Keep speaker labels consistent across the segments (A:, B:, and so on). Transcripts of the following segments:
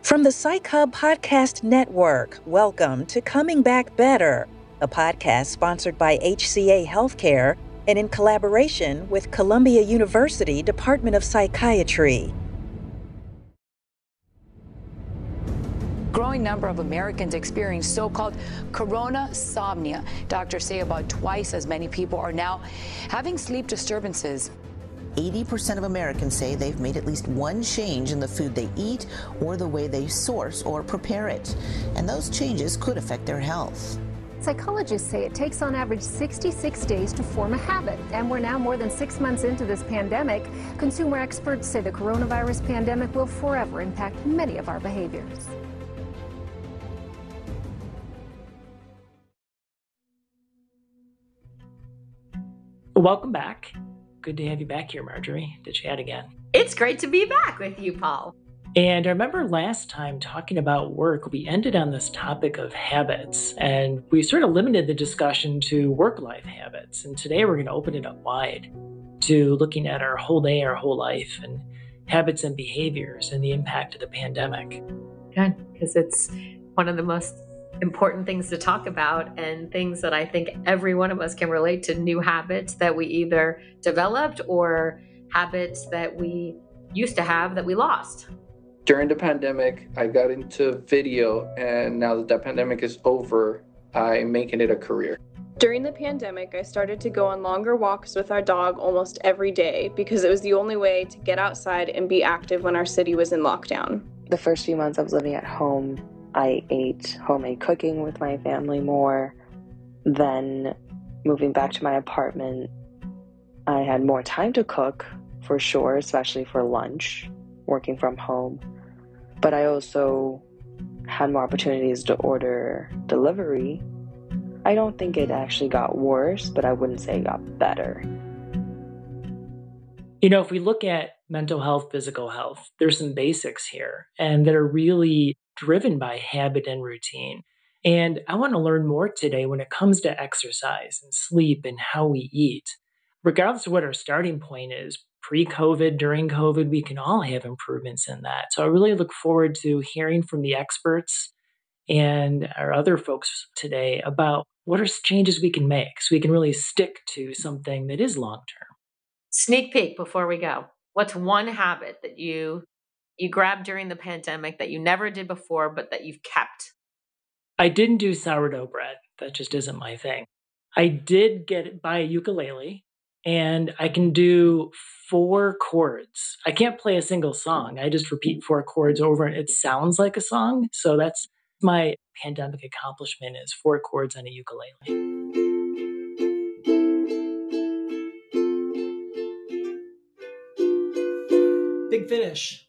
A: From the Psych Hub Podcast Network, welcome to Coming Back Better, a podcast sponsored by HCA Healthcare and in collaboration with Columbia University Department of Psychiatry.
B: Growing number of Americans experience so-called coronasomnia. Doctors say about twice as many people are now having sleep disturbances.
C: 80% of Americans say they've made at least one change in the food they eat or the way they source or prepare it. And those changes could affect their health.
D: Psychologists say it takes on average 66 days to form a habit. And we're now more than 6 months into this pandemic. Consumer experts say the coronavirus pandemic will forever impact many of our behaviors.
E: Welcome back. Good to have you back here, Marjorie, to chat again.
F: It's great to be back with you, Paul.
E: And I remember last time talking about work, we ended on this topic of habits, and we sort of limited the discussion to work-life habits. And today we're going to open it up wide to looking at our whole day, our whole life, and habits and behaviors and the impact of the pandemic.
F: Good, because it's one of the most important things to talk about and things that I think every one of us can relate to, new habits that we either developed or habits that we used to have that we lost.
G: During the pandemic, I got into video, and now that the pandemic is over, I'm making it a career.
H: During the pandemic, I started to go on longer walks with our dog almost every day because it was the only way to get outside and be active when our city was in lockdown.
I: The first few months I was living at home, I ate homemade cooking with my family more. Then moving back to my apartment, I had more time to cook, for sure, especially for lunch, working from home. But I also had more opportunities to order delivery. I don't think it actually got worse, but I wouldn't say it got better.
E: You know, if we look at mental health, physical health, there's some basics here and that are really driven by habit and routine. And I want to learn more today when it comes to exercise and sleep and how we eat. Regardless of what our starting point is, pre-COVID, during COVID, we can all have improvements in that. So I really look forward to hearing from the experts and our other folks today about what are changes we can make so we can really stick to something that is long-term.
F: Sneak peek before we go. What's one habit that you grabbed during the pandemic that you never did before, but that you've kept?
E: I didn't do sourdough bread. That just isn't my thing. I did buy a ukulele, and I can do 4 chords. I can't play a single song. I just repeat 4 chords over, and it sounds like a song. So that's my pandemic accomplishment, is 4 chords on a ukulele.
J: Big finish.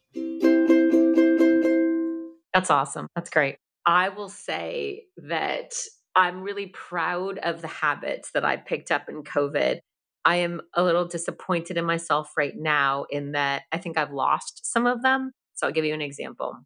F: That's awesome. That's great. I will say that I'm really proud of the habits that I picked up in COVID. I am a little disappointed in myself right now in that I think I've lost some of them. So I'll give you an example.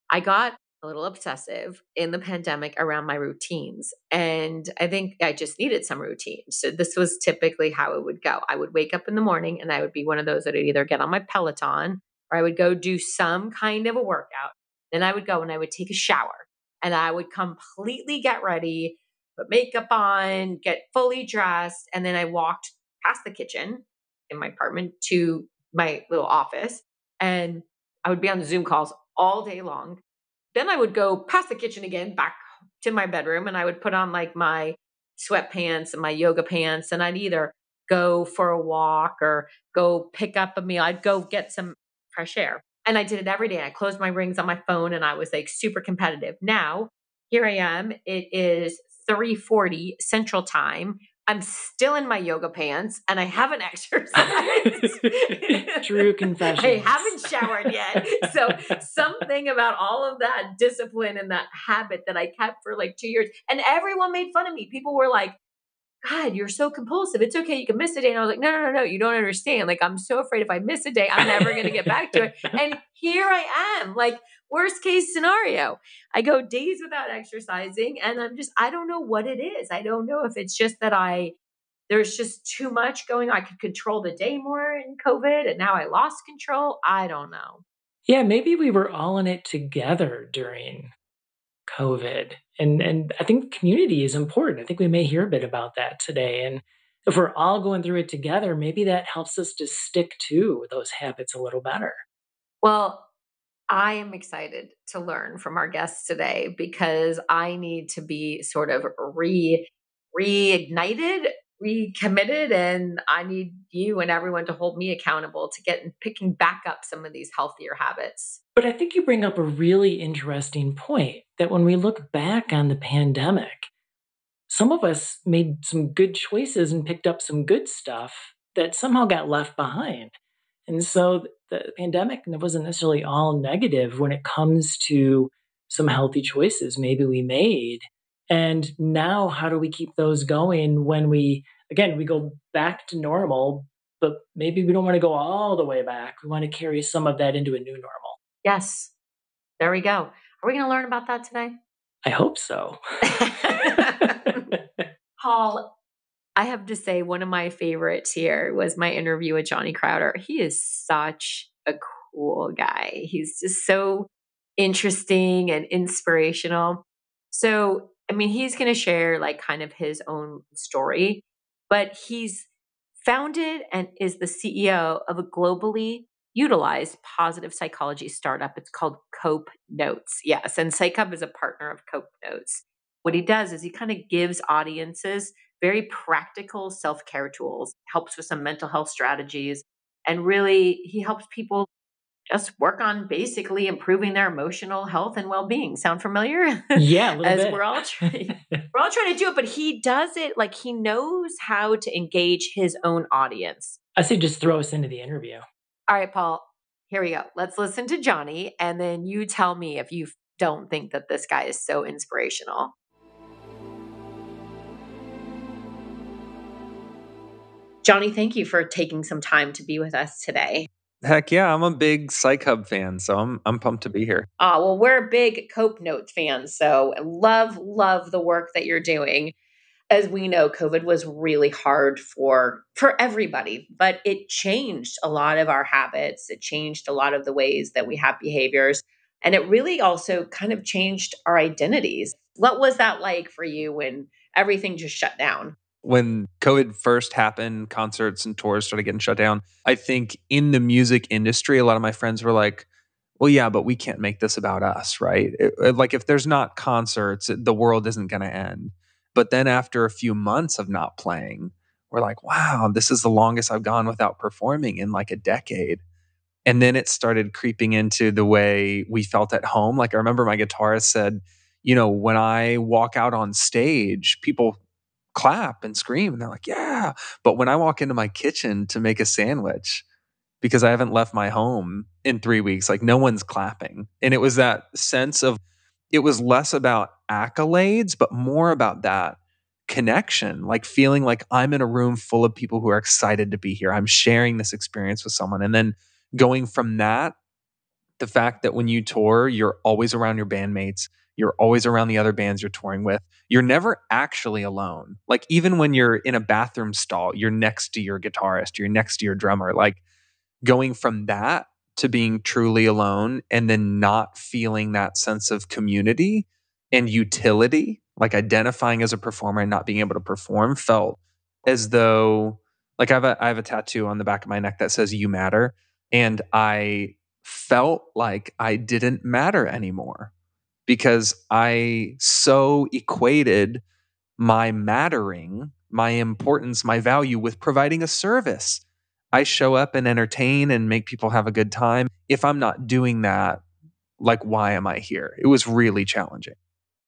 F: I got a little obsessive in the pandemic around my routines, and I think I just needed some routine. So this was typically how it would go. I would wake up in the morning and I would be one of those that would either get on my Peloton or I would go do some kind of a workout. Then I would go and I would take a shower and I would completely get ready, put makeup on, get fully dressed. And then I walked past the kitchen in my apartment to my little office, and I would be on Zoom calls all day long. Then I would go past the kitchen again, back to my bedroom, and I would put on like my sweatpants and my yoga pants, and I'd either go for a walk or go pick up a meal. I'd go get some fresh air. And I did it every day. I closed my rings on my phone and I was like super competitive. Now, here I am. It is 3:40 Central Time. I'm still in my yoga pants and I haven't exercised.
E: True confession.
F: I haven't showered yet. So something about all of that discipline and that habit that I kept for like 2 years, and everyone made fun of me. People were like, God, you're so compulsive. It's okay. You can miss a day. And I was like, no. You don't understand. Like, I'm so afraid if I miss a day, I'm never going to get back to it. And here I am, like worst case scenario. I go days without exercising and I don't know what it is. I don't know if it's just that there's just too much going on. I could control the day more in COVID and now I lost control. I don't know.
E: Yeah, maybe we were all in it together during COVID. And I think community is important. I think we may hear a bit about that today. And if we're all going through it together, maybe that helps us to stick to those habits a little better.
F: Well, I am excited to learn from our guests today because I need to be sort of reignited, recommitted, and I need you and everyone to hold me accountable to get picking back up some of these healthier habits.
E: But I think you bring up a really interesting point that when we look back on the pandemic, some of us made some good choices and picked up some good stuff that somehow got left behind. And so the pandemic wasn't necessarily all negative when it comes to some healthy choices maybe we made. And now, how do we keep those going when again, we go back to normal, but maybe we don't want to go all the way back. We want to carry some of that into a new normal.
F: Yes, there we go. Are we going to learn about that today?
E: I hope so.
F: Paul, I have to say, one of my favorites here was my interview with Johnny Crowder. He is such a cool guy. He's just so interesting and inspirational. So, I mean, he's going to share like kind of his own story, but he's founded and is the CEO of a globally utilized positive psychology startup. It's called Cope Notes. Yes. And Psychub is a partner of Cope Notes. What he does is he kind of gives audiences very practical self-care tools, helps with some mental health strategies, and really he helps people just work on basically improving their emotional health and well-being. Sound familiar?
E: Yeah, a little
F: As
E: bit.
F: we're all trying to do it, but he does it like he knows how to engage his own audience.
E: I say just throw us into the interview.
F: All right, Paul, here we go. Let's listen to Johnny, and then you tell me if you don't think that this guy is so inspirational. Johnny, thank you for taking some time to be with us today.
K: Heck yeah, I'm a big Psych Hub fan, so I'm pumped to be here.
F: Well, we're big Cope Notes fans, so love the work that you're doing. As we know, COVID was really hard for everybody, but it changed a lot of our habits. It changed a lot of the ways that we have behaviors, and it really also kind of changed our identities. What was that like for you when everything just shut down?
K: When COVID first happened, concerts and tours started getting shut down. I think in the music industry, a lot of my friends were like, well, yeah, but we can't make this about us, right? Like if there's not concerts, the world isn't going to end. But then after a few months of not playing, we're like, wow, this is the longest I've gone without performing in like a decade. And then it started creeping into the way we felt at home. Like I remember my guitarist said, when I walk out on stage, people clap and scream and they're like, yeah. But when I walk into my kitchen to make a sandwich, because I haven't left my home in 3 weeks, like no one's clapping. And it was that sense of, it was less about accolades, but more about that connection, like feeling like I'm in a room full of people who are excited to be here. I'm sharing this experience with someone. And then going from that, the fact that when you tour, you're always around your bandmates, you're always around the other bands you're touring with. You're never actually alone. Like even when you're in a bathroom stall, you're next to your guitarist, you're next to your drummer. Like going from that to being truly alone and then not feeling that sense of community and utility, like identifying as a performer and not being able to perform, felt as though like I have a tattoo on the back of my neck that says "You matter," and I felt like I didn't matter anymore because I so equated my mattering, my importance, my value with providing a service. I show up and entertain and make people have a good time. If I'm not doing that, like, why am I here? It was really challenging.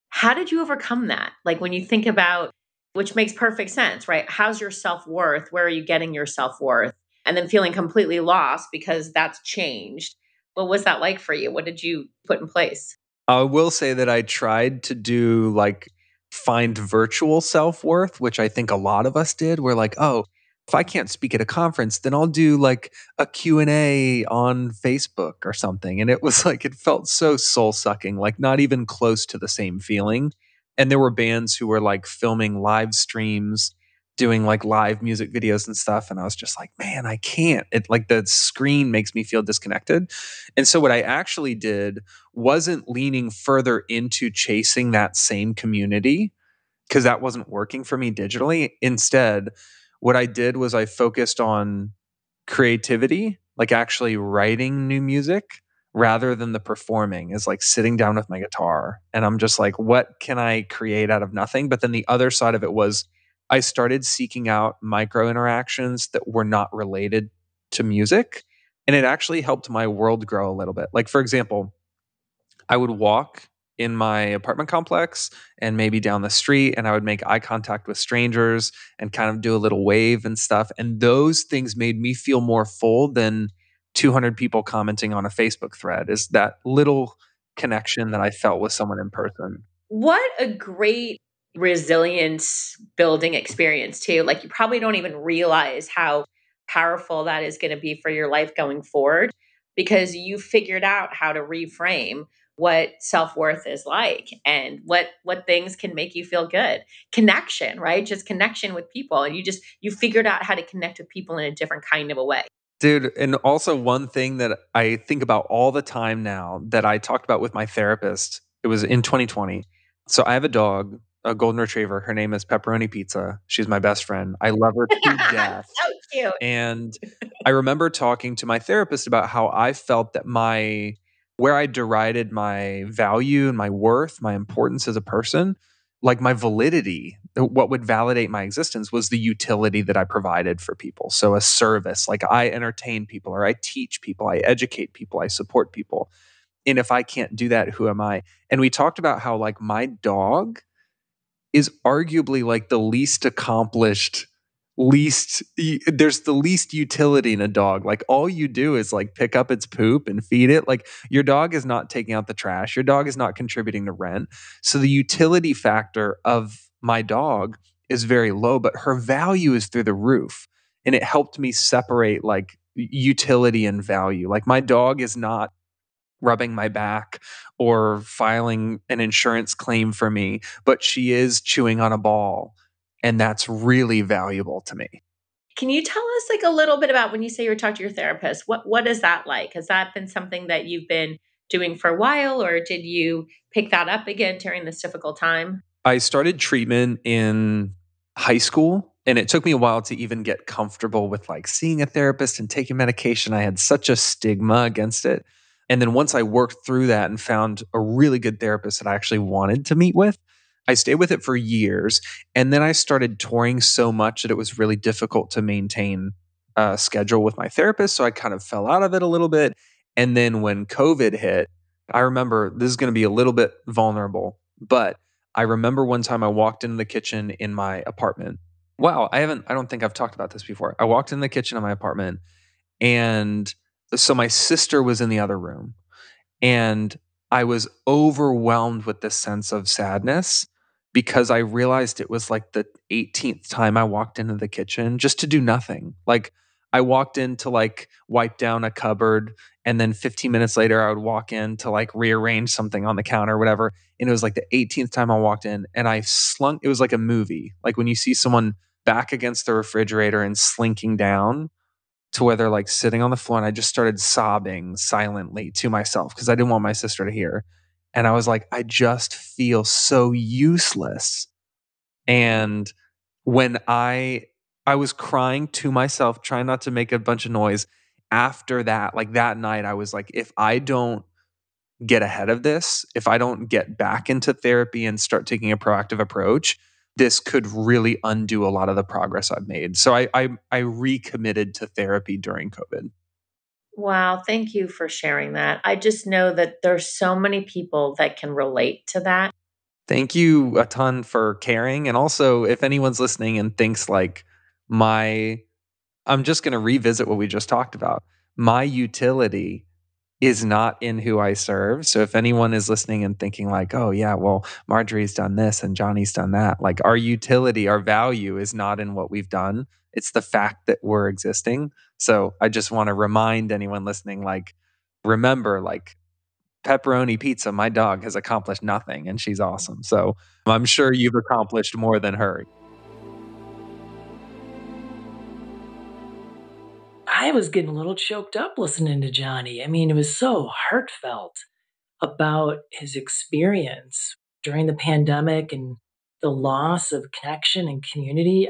F: How did you overcome that? Like when you think about, which makes perfect sense, right? How's your self-worth? Where are you getting your self-worth? And then feeling completely lost because that's changed. What was that like for you? What did you put in place?
K: I will say that I tried to do like find virtual self-worth, which I think a lot of us did. We're like, oh, if I can't speak at a conference, then I'll do like a Q&A on Facebook or something. And it was like, it felt so soul-sucking, like not even close to the same feeling. And there were bands who were like filming live streams doing like live music videos and stuff. And I was just like, man, I can't. It like the screen makes me feel disconnected. And so what I actually did wasn't leaning further into chasing that same community because that wasn't working for me digitally. Instead, what I did was I focused on creativity, like actually writing new music rather than the performing, is like sitting down with my guitar and I'm just like, what can I create out of nothing? But then the other side of it was I started seeking out micro interactions that were not related to music. And it actually helped my world grow a little bit. Like, for example, I would walk in my apartment complex and maybe down the street, and I would make eye contact with strangers and kind of do a little wave and stuff. And those things made me feel more full than 200 people commenting on a Facebook thread, is that little connection that I felt with someone in person.
F: What a great resilience building experience, too. Like, you probably don't even realize how powerful that is going to be for your life going forward because you figured out how to reframe what self-worth is like and what things can make you feel good. Connection, right? Just connection with people. And you figured out how to connect with people in a different kind of a way.
K: Dude, and also one thing that I think about all the time now that I talked about with my therapist, it was in 2020. So I have a dog, a golden retriever. Her name is Pepperoni Pizza. She's my best friend. I love her to death.
F: So cute.
K: And I remember talking to my therapist about how I felt that where I derided my value and my worth, my importance as a person, like my validity, what would validate my existence was the utility that I provided for people. So a service, like I entertain people or I teach people, I educate people, I support people. And if I can't do that, who am I? And we talked about how like my dog is arguably like the least accomplished, there's the least utility in a dog. Like all you do is like pick up its poop and feed it. Like your dog is not taking out the trash. Your dog is not contributing to rent. So the utility factor of my dog is very low, but her value is through the roof. And it helped me separate like utility and value. Like my dog is not rubbing my back or filing an insurance claim for me, but she is chewing on a ball. And that's really valuable to me.
F: Can you tell us like a little bit about when you say you were talking to your therapist? What is that like? Has that been something that you've been doing for a while, or did you pick that up again during this difficult time?
K: I started treatment in high school, and it took me a while to even get comfortable with like seeing a therapist and taking medication. I had such a stigma against it. And then once I worked through that and found a really good therapist that I actually wanted to meet with, I stayed with it for years. And then I started touring so much that it was really difficult to maintain a schedule with my therapist. So I kind of fell out of it a little bit. And then when COVID hit, I remember, this is going to be a little bit vulnerable, but I remember one time I walked into the kitchen in my apartment. Wow, I don't think I've talked about this before. I walked in the kitchen of my apartment, and so my sister was in the other room, and I was overwhelmed with this sense of sadness because I realized it was like the 18th time I walked into the kitchen just to do nothing. Like I walked in to like wipe down a cupboard, and then 15 minutes later I would walk in to like rearrange something on the counter or whatever. And it was like the 18th time I walked in, and I slunk, it was like a movie. Like when you see someone back against the refrigerator and slinking down to where they're like sitting on the floor, and I just started sobbing silently to myself because I didn't want my sister to hear. And I was like, I just feel so useless. And when I was crying to myself, trying not to make a bunch of noise. After that, like that night, I was like, if I don't get ahead of this, if I don't get back into therapy and start taking a proactive approach, this could really undo a lot of the progress I've made. So I recommitted to therapy during COVID.
F: Wow, thank you for sharing that. I just know that there's so many people that can relate to that.
K: Thank you a ton for caring. And also, if anyone's listening and thinks like my, I'm just going to revisit what we just talked about. My utility is not in who I serve. So if anyone is listening and thinking like, oh yeah, well, Marjorie's done this and Johnny's done that, like our utility, our value is not in what we've done. It's the fact that we're existing. So I just want to remind anyone listening, like, remember, like Pepperoni Pizza, my dog has accomplished nothing and she's awesome. So I'm sure you've accomplished more than her.
E: was getting a little choked up listening to Johnny. I mean, it was so heartfelt about his experience during the pandemic and the loss of connection and community.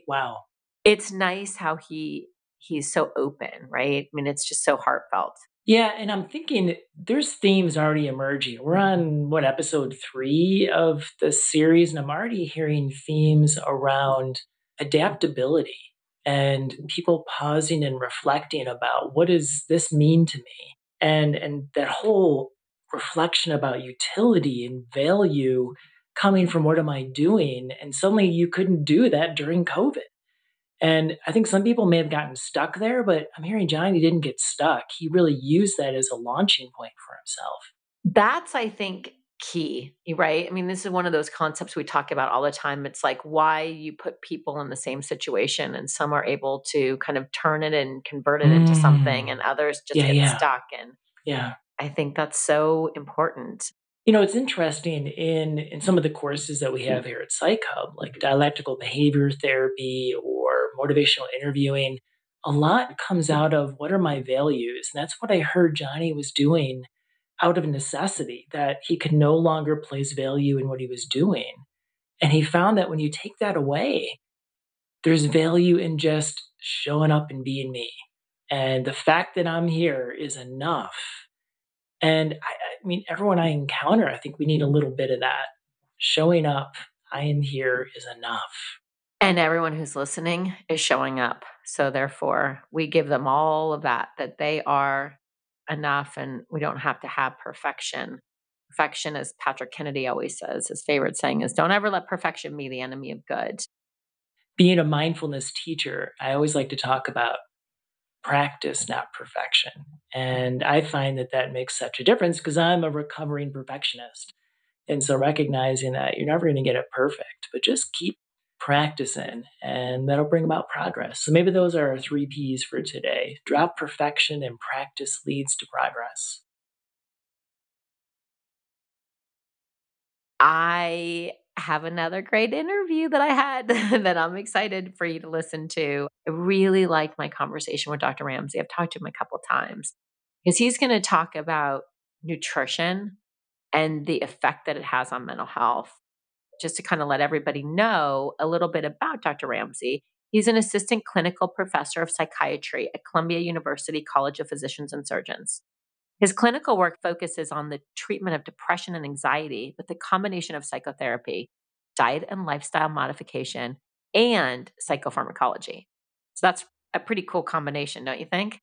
E: Wow.
F: It's nice how he's so open, right? I mean, it's just so heartfelt.
E: Yeah, and I'm thinking there's themes already emerging. We're on episode 3 of the series, and I'm already hearing themes around adaptability and people pausing and reflecting about what does this mean to me? And that whole reflection about utility and value coming from what am I doing? And suddenly you couldn't do that during COVID. And I think some people may have gotten stuck there, but I'm hearing Johnny didn't get stuck. He really used that as a launching point for himself.
F: That's, I think, key, right? I mean, this is one of those concepts we talk about all the time. It's like why you put people in the same situation and some are able to kind of turn it and convert it into something and others just get stuck. And I think that's so important.
E: You know, it's interesting in some of the courses that we have here at Psych Hub, like dialectical behavior therapy or motivational interviewing, a lot comes out of what are my values? And that's what I heard Johnny was doing out of necessity, that he could no longer place value in what he was doing. And he found that when you take that away, there's value in just showing up and being me. And the fact that I'm here is enough. And I mean, everyone I encounter, I think we need a little bit of that. Showing up, I am here is enough.
F: And everyone who's listening is showing up. So therefore, we give them all of that they are enough and we don't have to have perfection. Perfection, as Patrick Kennedy always says, his favorite saying is, don't ever let perfection be the enemy of good.
E: Being a mindfulness teacher, I always like to talk about practice, not perfection. And I find that makes such a difference because I'm a recovering perfectionist. And so recognizing that you're never going to get it perfect, but just keep practicing and that'll bring about progress. So maybe those are our 3 Ps for today. Drop perfection and practice leads to progress.
F: I have another great interview that I had that I'm excited for you to listen to. I really liked my conversation with Dr. Ramsey. I've talked to him a couple of times because he's going to talk about nutrition and the effect that it has on mental health. Just to kind of let everybody know a little bit about Dr. Ramsey, he's an assistant clinical professor of psychiatry at Columbia University College of Physicians and Surgeons. His clinical work focuses on the treatment of depression and anxiety with a combination of psychotherapy, diet and lifestyle modification, and psychopharmacology. So that's a pretty cool combination, don't you think?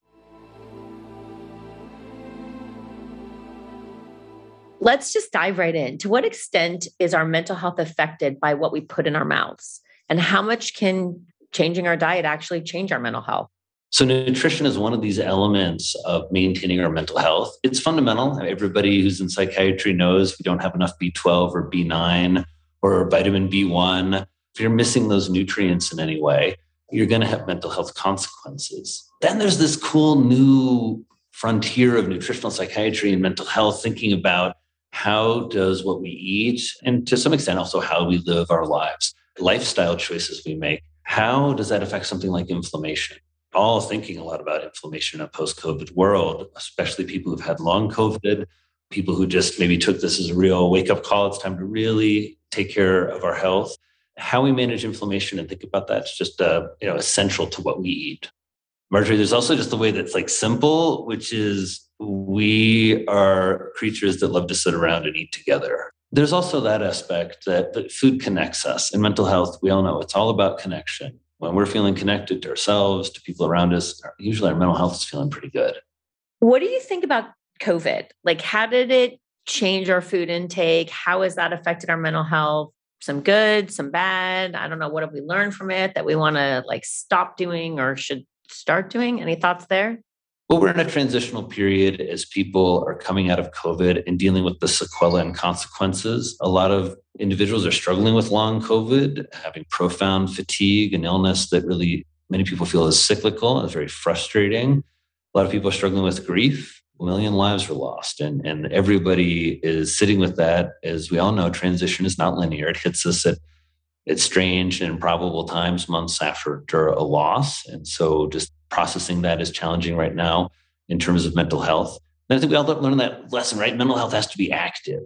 F: Let's just dive right in. To what extent is our mental health affected by what we put in our mouths? And how much can changing our diet actually change our mental health?
L: So nutrition is one of these elements of maintaining our mental health. It's fundamental. Everybody who's in psychiatry knows we don't have enough B12 or B9 or vitamin B1. If you're missing those nutrients in any way, you're going to have mental health consequences. Then there's this cool new frontier of nutritional psychiatry and mental health, thinking about how does what we eat, and to some extent also how we live our lives, lifestyle choices we make, how does that affect something like inflammation? All thinking a lot about inflammation in a post-COVID world, especially people who've had long COVID, people who just maybe took this as a real wake-up call. It's time to really take care of our health. How we manage inflammation and think about that is just essential to what we eat. Marjorie, there's also just the way that's like simple, which is we are creatures that love to sit around and eat together. There's also that aspect that food connects us. In mental health, we all know it's all about connection. When we're feeling connected to ourselves, to people around us, usually our mental health is feeling pretty good.
F: What do you think about COVID? Like, how did it change our food intake? How has that affected our mental health? Some good, some bad? I don't know. What have we learned from it that we want to stop doing or should start doing? Any thoughts there?
L: Well, we're in a transitional period as people are coming out of COVID and dealing with the sequelae and consequences. A lot of individuals are struggling with long COVID, having profound fatigue and illness that really many people feel is cyclical and is very frustrating. A lot of people are struggling with grief. 1 million lives were lost. And everybody is sitting with that. As we all know, transition is not linear. It hits us at strange and improbable times, months after a loss. And so just processing that is challenging right now in terms of mental health. And I think we all learned that lesson, right? Mental health has to be active.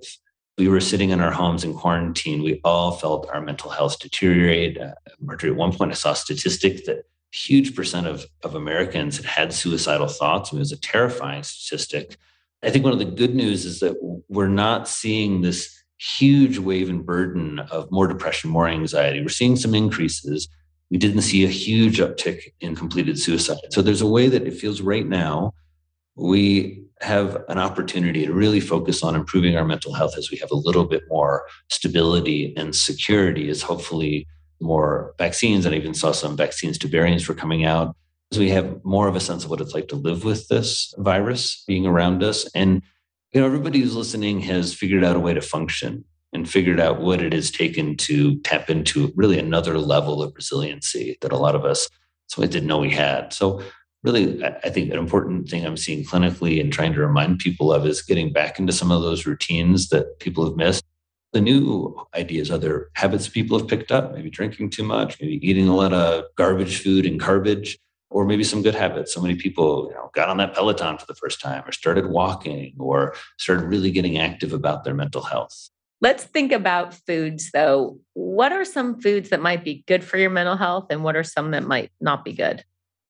L: We were sitting in our homes in quarantine. We all felt our mental health deteriorate. Marjorie, at one point, I saw a statistic that a huge percent of Americans had suicidal thoughts. I mean, it was a terrifying statistic. I think one of the good news is that we're not seeing this huge wave and burden of more depression, more anxiety. We're seeing some increases. We didn't see a huge uptick in completed suicide. So there's a way that it feels right now we have an opportunity to really focus on improving our mental health as we have a little bit more stability and security, as hopefully more vaccines, and I even saw some vaccines to variants were coming out, as we have more of a sense of what it's like to live with this virus being around us. And everybody who's listening has figured out a way to function and figured out what it has taken to tap into really another level of resiliency that a lot of us didn't know we had. So really, I think an important thing I'm seeing clinically and trying to remind people of is getting back into some of those routines that people have missed. The new ideas, other habits people have picked up, maybe drinking too much, maybe eating a lot of garbage food and garbage, or maybe some good habits. So many people got on that Peloton for the first time, or started walking, or started really getting active about their mental health.
F: Let's think about foods, though. What are some foods that might be good for your mental health, and what are some that might not be good?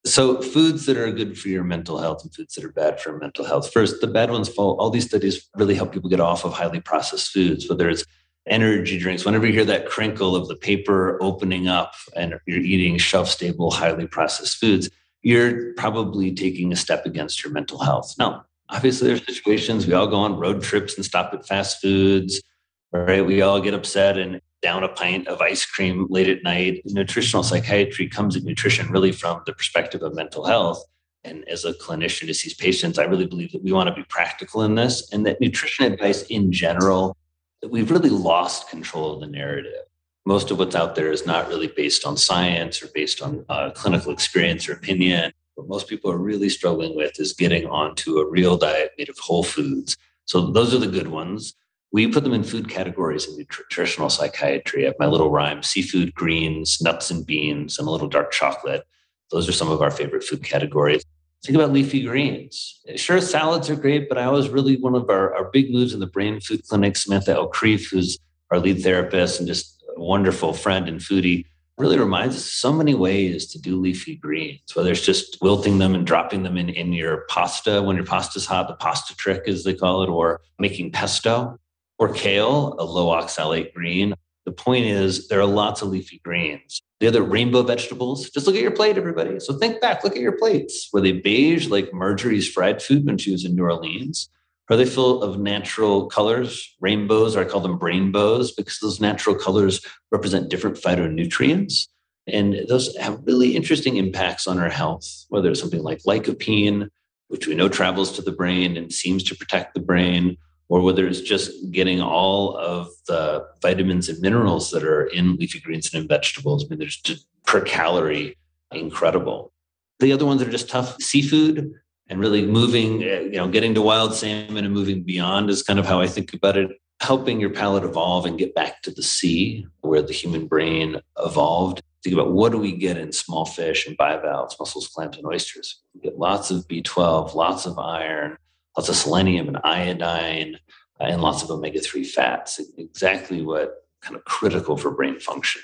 L: So foods that are good for your mental health and foods that are bad for your mental health. First, the bad ones fall. All these studies really help people get off of highly processed foods, whether it's energy drinks. Whenever you hear that crinkle of the paper opening up and you're eating shelf-stable, highly processed foods, you're probably taking a step against your mental health. Now, obviously, there's situations, we all go on road trips and stop at fast foods, right? We all get upset and down a pint of ice cream late at night. Nutritional psychiatry comes at nutrition really from the perspective of mental health. And as a clinician who sees patients, I really believe that we want to be practical in this, and that nutrition advice in general, that we've really lost control of the narrative. Most of what's out there is not really based on science or based on clinical experience or opinion. What most people are really struggling with is getting onto a real diet made of whole foods. So those are the good ones. We put them in food categories in nutritional psychiatry. I have my little rhyme: seafood, greens, nuts and beans, and a little dark chocolate. Those are some of our favorite food categories. Think about leafy greens. Sure, salads are great, but I was really one of our big moves in the Brain Food Clinic. Samantha Elkrief, who's our lead therapist and just a wonderful friend and foodie, really reminds us so many ways to do leafy greens, whether it's just wilting them and dropping them in your pasta when your pasta's hot, the pasta trick as they call it, or making pesto, or kale, a low oxalate green. The point is there are lots of leafy greens. The other rainbow vegetables, just look at your plate, everybody. So think back, look at your plates. Were they beige like Marjorie's fried food when she was in New Orleans? Are they full of natural colors, rainbows, or I call them brainbows, because those natural colors represent different phytonutrients. And those have really interesting impacts on our health, whether it's something like lycopene, which we know travels to the brain and seems to protect the brain, or whether it's just getting all of the vitamins and minerals that are in leafy greens and in vegetables. I mean, there's just per calorie incredible. The other ones are just tough. Seafood and really moving, getting to wild salmon and moving beyond is kind of how I think about it. Helping your palate evolve and get back to the sea where the human brain evolved. Think about what do we get in small fish and bivalves, mussels, clams, and oysters. We get lots of B12, lots of iron, lots of selenium and iodine, and lots of omega-3 fats. Exactly what kind of critical for brain function.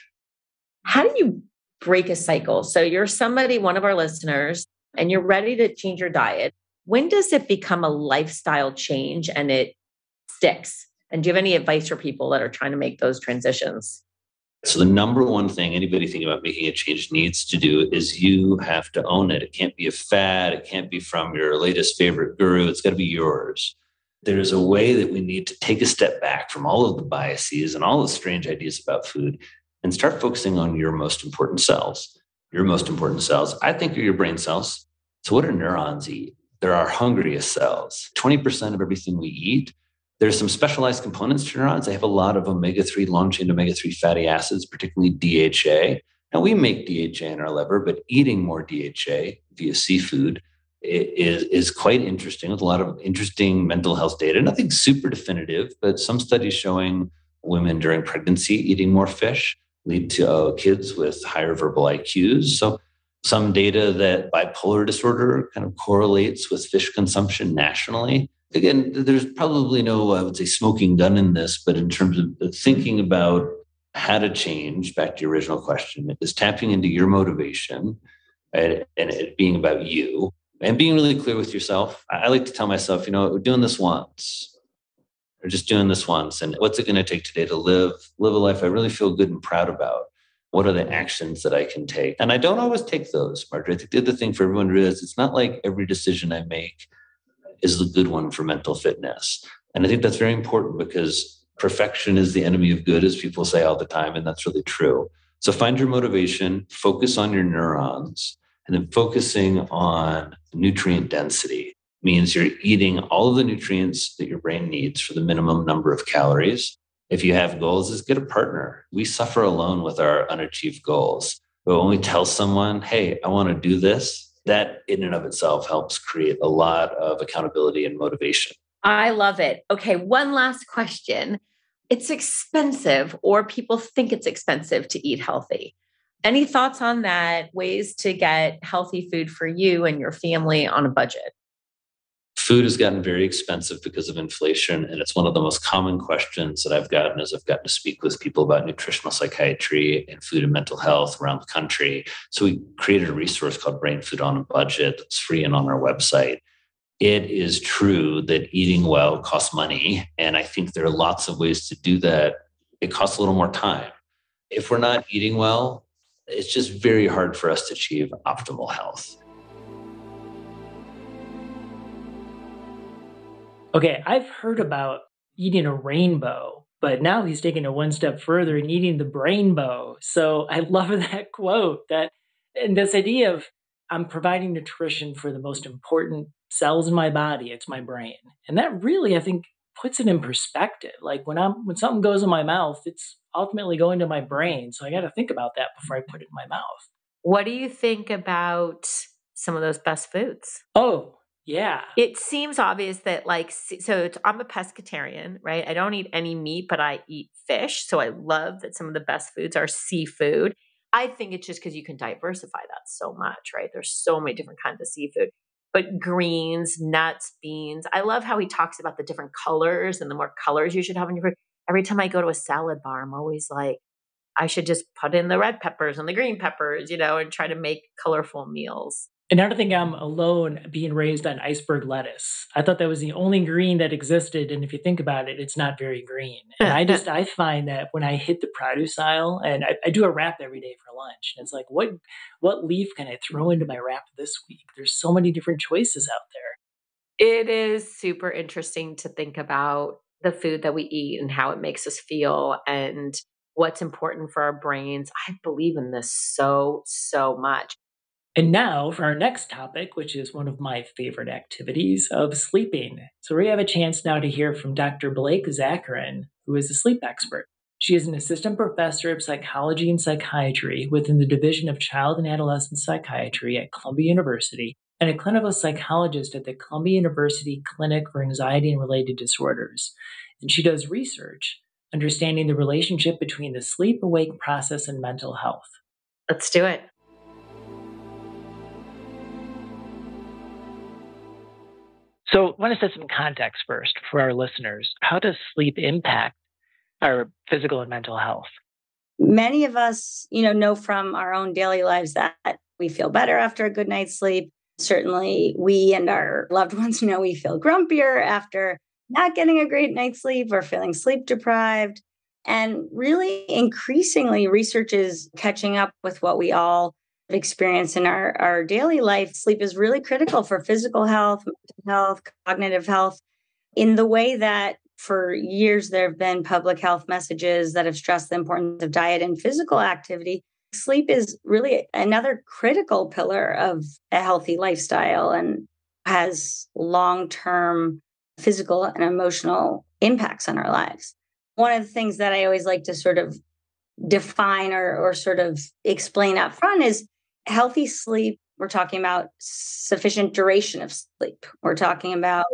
F: How do you break a cycle? So you're somebody, one of our listeners, and you're ready to change your diet. When does it become a lifestyle change and it sticks? And do you have any advice for people that are trying to make those transitions?
L: So the number one thing anybody thinking about making a change needs to do is you have to own it. It can't be a fad. It can't be from your latest favorite guru. It's got to be yours. There's a way that we need to take a step back from all of the biases and all the strange ideas about food and start focusing on your most important cells. Your most important cells, I think, are your brain cells. So what do neurons eat? They're our hungriest cells. 20% of everything we eat. There's some specialized components to neurons. They have a lot of omega-3, long-chain omega-3 fatty acids, particularly DHA. Now, we make DHA in our liver, but eating more DHA via seafood is quite interesting, with a lot of interesting mental health data. Nothing super definitive, but some studies showing women during pregnancy eating more fish lead to kids with higher verbal IQs. So some data that bipolar disorder kind of correlates with fish consumption nationally. Again, there's probably no, I would say, smoking gun in this, but in terms of thinking about how to change, back to your original question, it is tapping into your motivation, right? And it being about you and being really clear with yourself. I like to tell myself, we're doing this once. Or just doing this once. And what's it going to take today to live a life I really feel good and proud about? What are the actions that I can take? And I don't always take those, Marjorie. I think the other thing for everyone to realize, it's not like every decision I make is the good one for mental fitness. And I think that's very important because perfection is the enemy of good, as people say all the time. And that's really true. So find your motivation, focus on your neurons, and then focusing on nutrient density means you're eating all of the nutrients that your brain needs for the minimum number of calories. If you have goals, is get a partner. We suffer alone with our unachieved goals. But when we tell someone, hey, I want to do this, that in and of itself helps create a lot of accountability and motivation.
F: I love it. Okay, one last question. It's expensive, or people think it's expensive to eat healthy. Any thoughts on that? Ways to get healthy food for you and your family on a budget?
L: Food has gotten very expensive because of inflation. And it's one of the most common questions that I've gotten as I've gotten to speak with people about nutritional psychiatry and food and mental health around the country. So we created a resource called Brain Food on a Budget that's free and on our website. It is true that eating well costs money. And I think there are lots of ways to do that. It costs a little more time. If we're not eating well, it's just very hard for us to achieve optimal health.
E: Okay, I've heard about eating a rainbow, but now he's taking it one step further and eating the brainbow. So I love that quote, and this idea of I'm providing nutrition for the most important cells in my body. It's my brain. And that really, I think, puts it in perspective. Like when something goes in my mouth, it's ultimately going to my brain. So I got to think about that before I put it in my mouth.
F: What do you think about some of those best foods?
E: Oh, yeah.
F: It seems obvious that I'm a pescatarian, right? I don't eat any meat, but I eat fish. So I love that some of the best foods are seafood. I think it's just because you can diversify that so much, right? There's so many different kinds of seafood. But greens, nuts, beans. I love how he talks about the different colors and the more colors you should have in your food. Every time I go to a salad bar, I'm always like, I should just put in the red peppers and the green peppers, and try to make colorful meals.
E: And I don't think I'm alone being raised on iceberg lettuce. I thought that was the only green that existed. And if you think about it, it's not very green. And I find that when I hit the produce aisle, and I do a wrap every day for lunch, and it's like, what leaf can I throw into my wrap this week? There's so many different choices out there.
F: It is super interesting to think about the food that we eat and how it makes us feel and what's important for our brains. I believe in this so, so much.
E: And now for our next topic, which is one of my favorite activities of sleeping. So we have a chance now to hear from Dr. Blake Zacharin, who is a sleep expert. She is an assistant professor of psychology and psychiatry within the Division of Child and Adolescent Psychiatry at Columbia University and a clinical psychologist at the Columbia University Clinic for Anxiety and Related Disorders. And she does research understanding the relationship between the sleep-awake process and mental health.
F: Let's do it.
E: So I want to set some context first for our listeners. How does sleep impact our physical and mental health?
M: Many of us, know from our own daily lives that we feel better after a good night's sleep. Certainly we and our loved ones know we feel grumpier after not getting a great night's sleep or feeling sleep deprived. And really increasingly research is catching up with what we all experience in our daily life. Sleep is really critical for physical health, mental health, cognitive health, in the way that for years there have been public health messages that have stressed the importance of diet and physical activity. Sleep is really another critical pillar of a healthy lifestyle and has long-term physical and emotional impacts on our lives. One of the things that I always like to sort of define or sort of explain up front is healthy sleep. We're talking about sufficient duration of sleep. We're talking about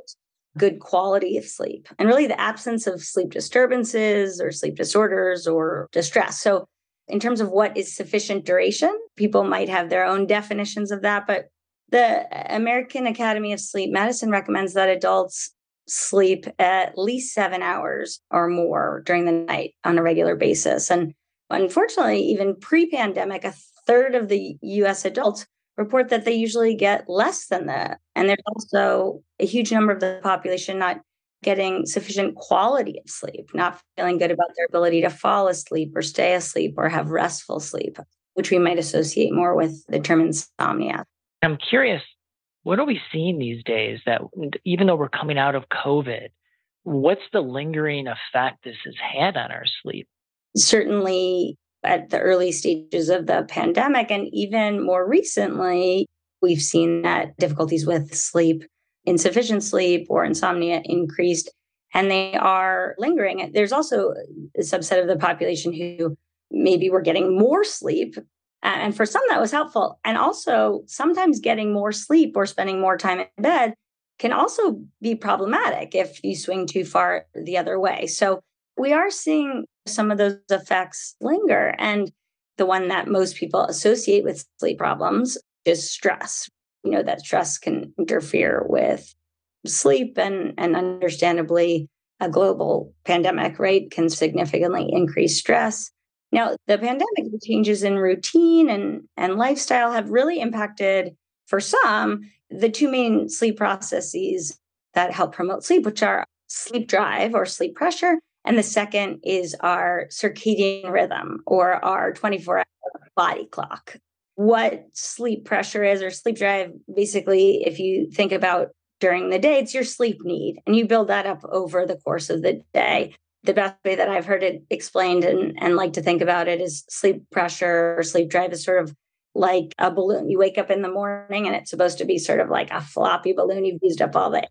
M: good quality of sleep and really the absence of sleep disturbances or sleep disorders or distress. So in terms of what is sufficient duration, People might have their own definitions of that, but the American Academy of Sleep Medicine recommends that adults sleep at least 7 hours or more during the night on a regular basis. And unfortunately, even pre-pandemic, a third of the US adults report that they usually get less than that. And there's also a huge number of the population not getting sufficient quality of sleep, not feeling good about their ability to fall asleep or stay asleep or have restful sleep, which we might associate more with the term insomnia.
E: I'm curious, what are we seeing these days that even though we're coming out of COVID, what's the lingering effect this has had on our sleep?
M: Certainly at the early stages of the pandemic, and even more recently, we've seen that difficulties with sleep, insufficient sleep, or insomnia increased, and they are lingering. There's also a subset of the population who maybe were getting more sleep. And for some, that was helpful. And also, sometimes getting more sleep or spending more time in bed can also be problematic if you swing too far the other way. So we are seeing some of those effects linger. And the one that most people associate with sleep problems is stress. You know, that stress can interfere with sleep, and understandably, a global pandemic, right, can significantly increase stress. Now, the pandemic, the changes in routine and lifestyle have really impacted, for some, the two main sleep processes that help promote sleep, which are sleep drive or sleep pressure. And the second is our circadian rhythm or our 24-hour body clock. What sleep pressure is or sleep drive, basically, if you think about during the day, it's your sleep need, and you build that up over the course of the day. The best way that I've heard it explained and like to think about it is sleep pressure or sleep drive is sort of like a balloon. You wake up in the morning and it's supposed to be sort of like a floppy balloon. You've used up all the air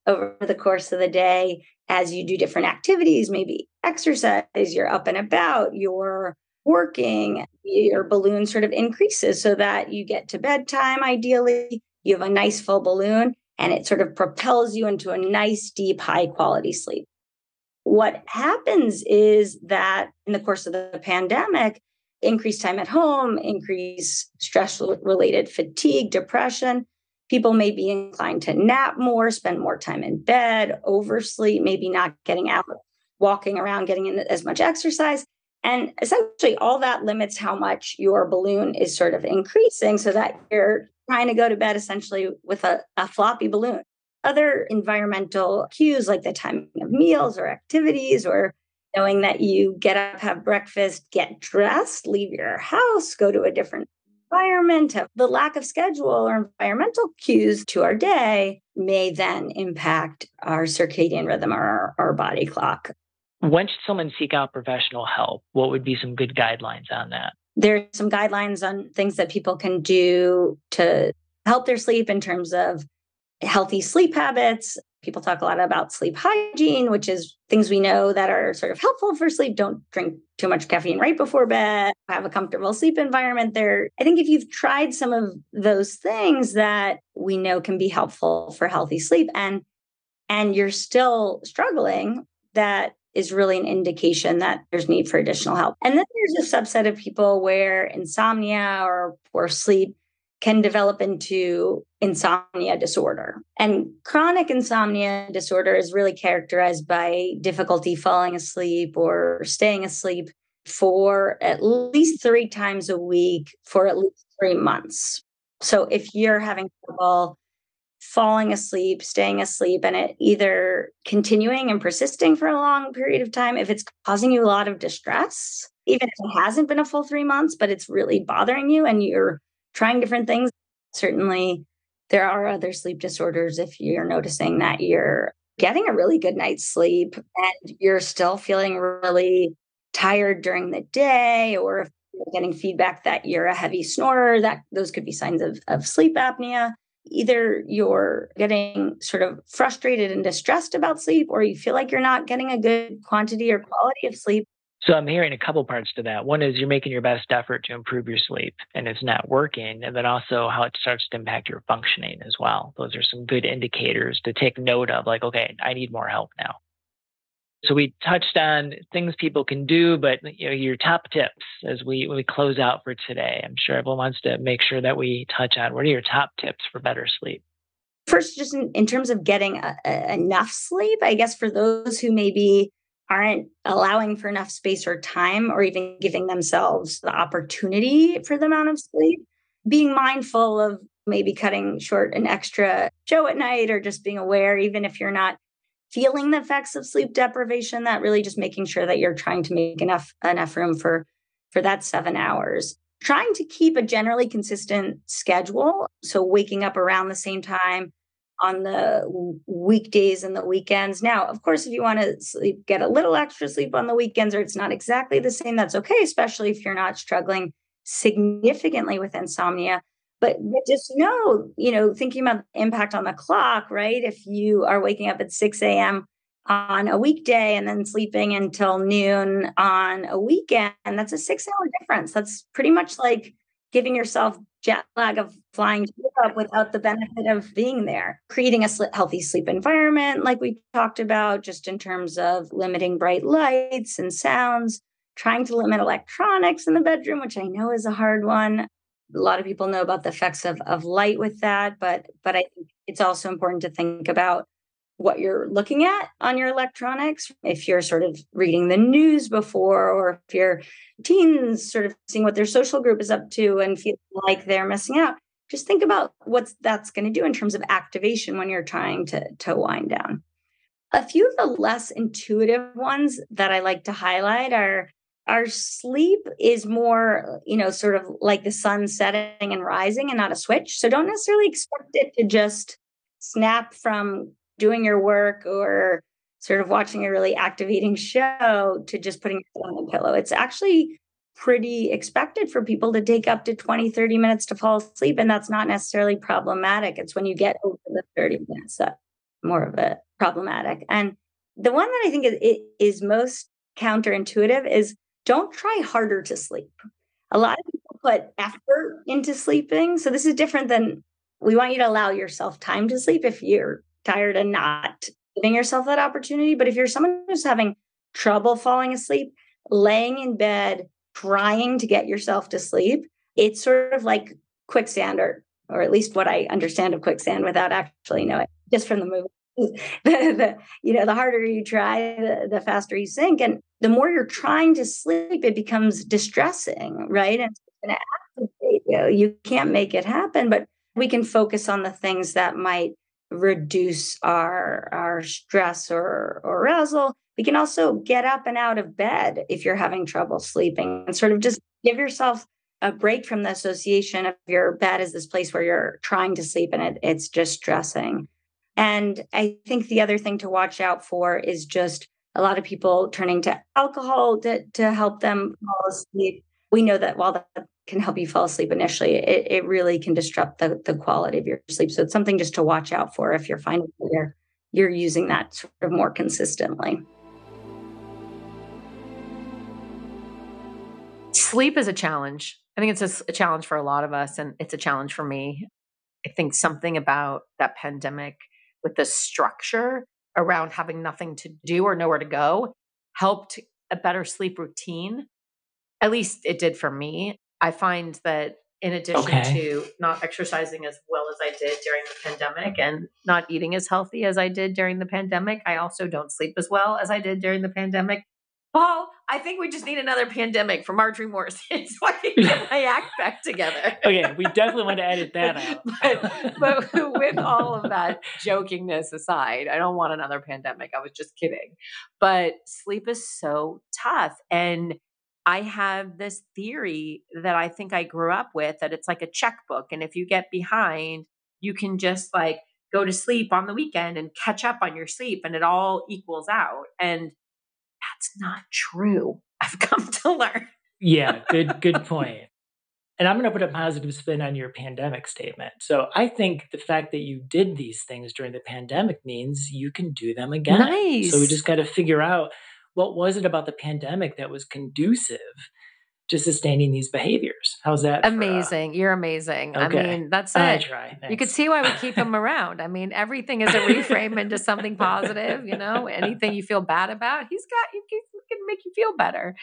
M: over the course of the day as you do different activities, maybe exercise, you're up and about, you're working, your balloon sort of increases so that you get to bedtime. Ideally, you have a nice full balloon and it sort of propels you into a nice, deep, high quality sleep. What happens is that in the course of the pandemic, increased time at home, increased stress-related fatigue, depression, people may be inclined to nap more, spend more time in bed, oversleep, maybe not getting out, walking around, getting in as much exercise. And essentially, all that limits how much your balloon is sort of increasing so that you're trying to go to bed essentially with a floppy balloon. Other environmental cues like the timing of meals or activities, or knowing that you get up, have breakfast, get dressed, leave your house, go to a different environment, the lack of schedule or environmental cues to our day may then impact our circadian rhythm or our body clock.
E: When should someone seek out professional help? What would be some good guidelines on that?
M: There's some guidelines on things that people can do to help their sleep in terms of healthy sleep habits. People talk a lot about sleep hygiene, which is things we know that are sort of helpful for sleep. Don't drink too much caffeine right before bed, have a comfortable sleep environment there. I think if you've tried some of those things that we know can be helpful for healthy sleep and you're still struggling, that is really an indication that there's need for additional help. And then there's a subset of people where insomnia or poor sleep can develop into insomnia disorder. And chronic insomnia disorder is really characterized by difficulty falling asleep or staying asleep for at least 3 times a week for at least 3 months. So if you're having trouble falling asleep, staying asleep, and it either continuing and persisting for a long period of time, if it's causing you a lot of distress, even if it hasn't been a full 3 months, but it's really bothering you and you're trying different things, certainly there are other sleep disorders. If you're noticing that you're getting a really good night's sleep and you're still feeling really tired during the day, or if you're getting feedback that you're a heavy snorer, that those could be signs of sleep apnea. Either you're getting sort of frustrated and distressed about sleep, or you feel like you're not getting a good quantity or quality of sleep.
E: So I'm hearing a couple parts to that. One is you're making your best effort to improve your sleep and it's not working. And then also how it starts to impact your functioning as well. Those are some good indicators to take note of, like, okay, I need more help now. So we touched on things people can do, but your top tips as we close out for today. I'm sure everyone wants to make sure that we touch on what are your top tips for better sleep.
M: First, just in terms of getting enough sleep, I guess for those who maybe aren't allowing for enough space or time, or even giving themselves the opportunity for the amount of sleep, being mindful of maybe cutting short an extra show at night, or just being aware, even if you're not feeling the effects of sleep deprivation, that really just making sure that you're trying to make enough room for that 7 hours. Trying to keep a generally consistent schedule, so waking up around the same time on the weekdays and the weekends. Now, of course, if you want to sleep, get a little extra sleep on the weekends, or it's not exactly the same, that's okay, especially if you're not struggling significantly with insomnia. But just thinking about the impact on the clock, right? If you are waking up at 6 a.m. on a weekday and then sleeping until noon on a weekend, that's a 6 hour difference. That's pretty much like giving yourself jet lag of flying to Europe without the benefit of being there. Creating a healthy sleep environment, like we talked about, just in terms of limiting bright lights and sounds, trying to limit electronics in the bedroom, which I know is a hard one. A lot of people know about the effects of light with that, but I think it's also important to think about what you're looking at on your electronics. If you're sort of reading the news before, or if your teens sort of seeing what their social group is up to and feeling like they're missing out, just think about what that's going to do in terms of activation when you're trying to wind down. A few of the less intuitive ones that I like to highlight are our sleep is more, sort of like the sun setting and rising and not a switch. So don't necessarily expect it to just snap from doing your work or sort of watching a really activating show to just putting your head on the pillow. It's actually pretty expected for people to take up to 20, 30 minutes to fall asleep. And that's not necessarily problematic. It's when you get over the 30 minutes that more of a problematic. And the one that I think is most counterintuitive is don't try harder to sleep. A lot of people put effort into sleeping. So this is different than, we want you to allow yourself time to sleep if you're tired and not giving yourself that opportunity. But if you're someone who's having trouble falling asleep, laying in bed, trying to get yourself to sleep, it's sort of like quicksand, or at least what I understand of quicksand without actually knowing, just from the movie. The harder you try, the faster you sink. And the more you're trying to sleep, it becomes distressing, right? And it's going to activate you. You can't make it happen, but we can focus on the things that might reduce our stress or arousal. We can also get up and out of bed if you're having trouble sleeping, and sort of just give yourself a break from the association of your bed as this place where you're trying to sleep and it's just stressing. And I think the other thing to watch out for is just a lot of people turning to alcohol to help them fall asleep. We know that while that can help you fall asleep initially, it really can disrupt the quality of your sleep. So it's something just to watch out for if you're finding that you're using that sort of more consistently.
F: Sleep is a challenge. I think it's a challenge for a lot of us, and it's a challenge for me. I think something about that pandemic with the structure around having nothing to do or nowhere to go helped a better sleep routine. At least it did for me. I find that in addition to not exercising as well as I did during the pandemic and not eating as healthy as I did during the pandemic, I also don't sleep as well as I did during the pandemic. Paul, I think we just need another pandemic for Marjorie Morrison so I can get my act back together.
E: Okay, we definitely want to edit that out.
F: but with all of that jokingness aside, I don't want another pandemic. I was just kidding. But sleep is so tough. And I have this theory that I think I grew up with, that it's like a checkbook. And if you get behind, you can just like go to sleep on the weekend and catch up on your sleep and it all equals out. And that's not true. I've come to learn.
E: Yeah, good point. And I'm going to put a positive spin on your pandemic statement. So I think the fact that you did these things during the pandemic means you can do them again.
F: Nice.
E: So we just got to figure out, what was it about the pandemic that was conducive to sustaining these behaviors. How's that?
F: Amazing. You're amazing.
E: Okay.
F: I mean, that's it.
E: I try. Thanks.
F: You could see why we keep him around. I mean, everything is a reframe into something positive, anything you feel bad about, he can make you feel better.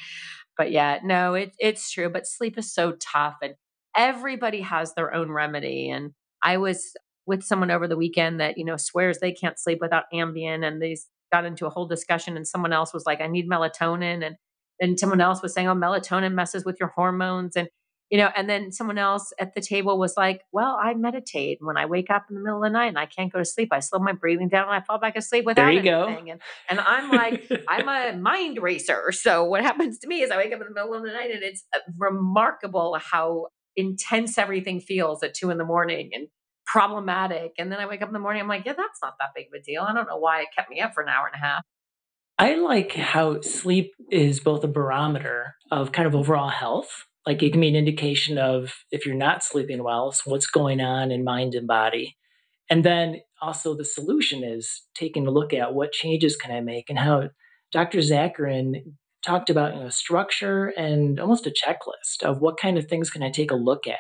F: But yeah, no, it's true. But sleep is so tough and everybody has their own remedy. And I was with someone over the weekend that, swears they can't sleep without Ambien. And they got into a whole discussion and someone else was like, I need melatonin. And someone else was saying, oh, melatonin messes with your hormones. And then someone else at the table was like, well, I meditate. When I wake up in the middle of the night and I can't go to sleep, I slow my breathing down and I fall back asleep without anything. And I'm like, I'm a mind racer. So what happens to me is I wake up in the middle of the night and it's remarkable how intense everything feels at 2 a.m. and problematic. And then I wake up in the morning, I'm like, yeah, that's not that big of a deal. I don't know why it kept me up for an hour and a half.
E: I like how sleep is both a barometer of kind of overall health. Like it can be an indication of if you're not sleeping well, so what's going on in mind and body. And then also the solution is taking a look at what changes can I make, and how Dr. Zacharin talked about structure and almost a checklist of what kind of things can I take a look at.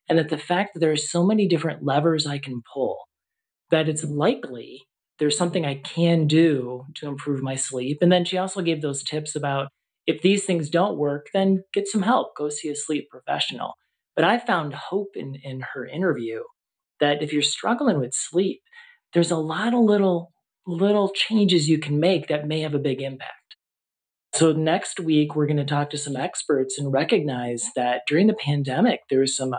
E: And that the fact that there are so many different levers I can pull, that it's likely there's something I can do to improve my sleep. And then she also gave those tips about if these things don't work, then get some help, go see a sleep professional. But I found hope in her interview that if you're struggling with sleep, there's a lot of little changes you can make that may have a big impact. So next week, we're going to talk to some experts and recognize that during the pandemic, there was some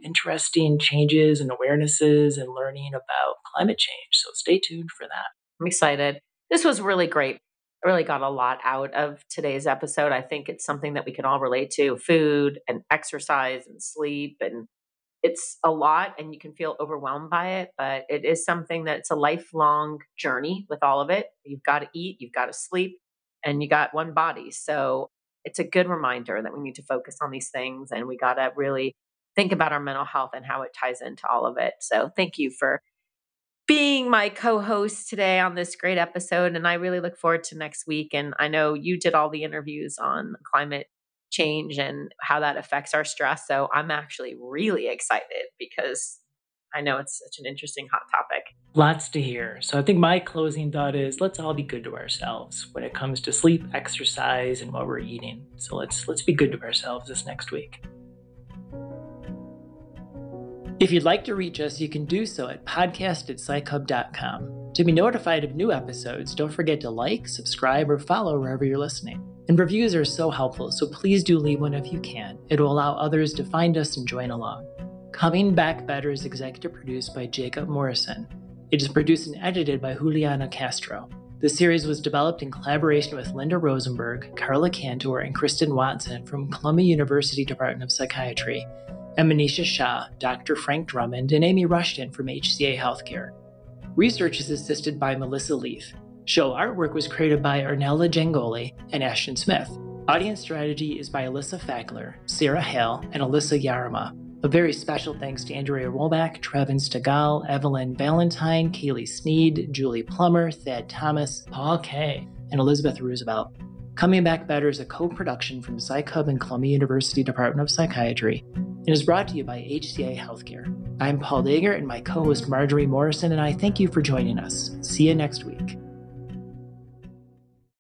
E: interesting changes and awarenesses and learning about climate change. So stay tuned for that.
F: I'm excited. This was really great. I really got a lot out of today's episode. I think it's something that we can all relate to: food and exercise and sleep. And it's a lot and you can feel overwhelmed by it, but it is something that's a lifelong journey with all of it. You've got to eat, you've got to sleep, and you got one body. So it's a good reminder that we need to focus on these things and we got to really think about our mental health and how it ties into all of it. So thank you for being my co-host today on this great episode. And I really look forward to next week. And I know you did all the interviews on climate change and how that affects our stress. So I'm actually really excited because I know it's such an interesting hot topic.
E: Lots to hear. So I think my closing thought is let's all be good to ourselves when it comes to sleep, exercise, and what we're eating. So let's be good to ourselves this next week. If you'd like to reach us, you can do so at podcast@psychhub.com. To be notified of new episodes, don't forget to like, subscribe, or follow wherever you're listening. And reviews are so helpful, so please do leave one if you can. It will allow others to find us and join along. Coming Back Better is executive produced by Jacob Morrison. It is produced and edited by Juliana Castro. The series was developed in collaboration with Linda Rosenberg, Carla Cantor, and Kristen Watson from Columbia University Department of Psychiatry, and Manisha Shah, Dr. Frank Drummond, and Amy Rushton from HCA Healthcare. Research is assisted by Melissa Leaf. Show artwork was created by Arnella Jangoli and Ashton Smith. Audience strategy is by Alyssa Fackler, Sarah Hale, and Alyssa Yarama. A very special thanks to Andrea Rollback, Trevin Stegall, Evelyn Valentine, Kaylee Sneed, Julie Plummer, Thad Thomas, Paul Kay, and Elizabeth Roosevelt. Coming Back Better is a co-production from Psych Hub and Columbia University Department of Psychiatry and is brought to you by HCA Healthcare. I'm Paul Deger, and my co-host Marjorie Morrison and I thank you for joining us. See you next week.